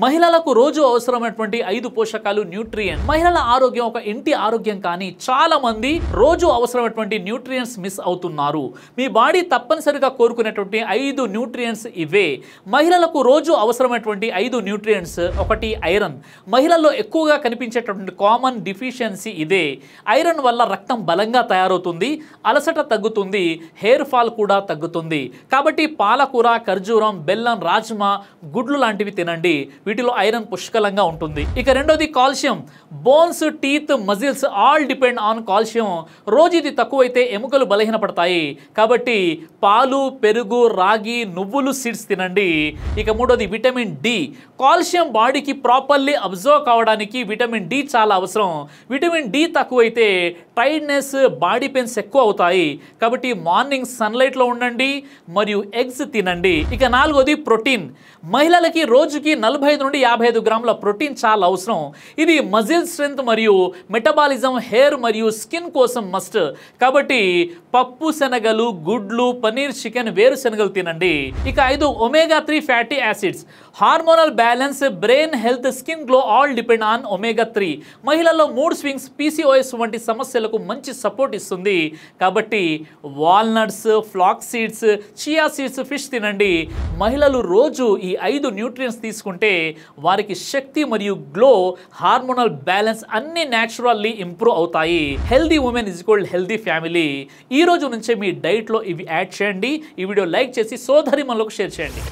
మహిళలకు రోజు అవసరమైనటువంటి 5 పోషకాలు న్యూట్రియంట్. మహిళల ఆరోగ్యం ఒక ఇంటి ఆరోగ్యం, కానీ చాలా మంది రోజు అవసరమైనటువంటి న్యూట్రియంట్స్ మిస్ అవుతున్నారు. మీ బాడీ తప్పనిసరిగా కోరుకునేటువంటి 5 న్యూట్రియంట్స్ ఇవే. మహిళలకు రోజు అవసరమైనటువంటి 5 న్యూట్రియంట్స్. ఒకటి ఐరన్. మహిళల్లో ఎక్కువగా కనిపించేటటువంటి కామన్ డిఫిషియన్సీ ఇదే. ఐరన్ వల్ల రక్తం బలంగా తయారవుతుంది, అలసట తగ్గుతుంది, హెయిర్ ఫాల్ కూడా తగ్గుతుంది. కాబట్టి పాలకూర, ఖర్జూరం, బెల్లం, రాజ్మా, గుడ్లు లాంటివి తినండి. వీటిలో ఐరన్ పుష్కలంగా ఉంటుంది. ఇక రెండోది calcium. Bones, teeth, muscles all depend on calcium. రోజు ఇది తక్కువైతే ఎముకలు బలహీనపడతాయి. కాబట్టి పాలు, పెరుగు, రాగి, నువ్వులు, సీడ్స్ తినండి. ఇక మూడోది విటమిన్ డి. కాల్షియం బాడీకి ప్రాపర్లీ అబ్జర్వ్ కావడానికి విటమిన్ డి చాలా అవసరం. విటమిన్ డి తక్కువైతే టైర్డ్నెస్, బాడీ పెయిన్స్ ఎక్కువ అవుతాయి. కాబట్టి మార్నింగ్ సన్లైట్లో ఉండండి మరియు ఎగ్స్ తినండి. ఇక నాలుగోది ప్రోటీన్. మహిళలకి రోజుకి 45 నుండి 55 గ్రాముల ప్రోటీన్ చాలా అవసరం. ఇది మజిల్ స్ట్రెంగ్త్ మరియు మెటబాలిజం, హెయిర్ మరియు స్కిన్ కోసం మస్ట్. కాబట్టి పప్పు శనగలు, గుడ్లు, పనీర్, చికెన్, వేరుశనగలు తినండి. ఇక 5 omega 3 fatty acids. Hormonal balance, brain health, skin glow all depend on omega 3. మహిళల్లో మూడ్ స్వింగ్స్, పీసీఓఎస్ వంటి సమస్యలకు మంచి సపోర్ట్ ఇస్తుంది. కాబట్టి walnuts, flax seeds, chia seeds, fish తినండి. మహిళలు రోజు ఈ 5 న్యూట్రియంట్స్ తీసుకుంటే వారికి శక్తి మరియు గ్లో, హార్మోనల్ బ్యాలెన్స్ అన్ని న్యాచురల్లీ ఇంప్రూవ్ అవుతాయి. Healthy women is equal healthy family. ఈ రోజు నుంచే మీ డైట్లో ఇవి యాడ్ చేయండి. ఈ వీడియో లైక్ చేసి సోదరి మనలోకి షేర్ చేయండి.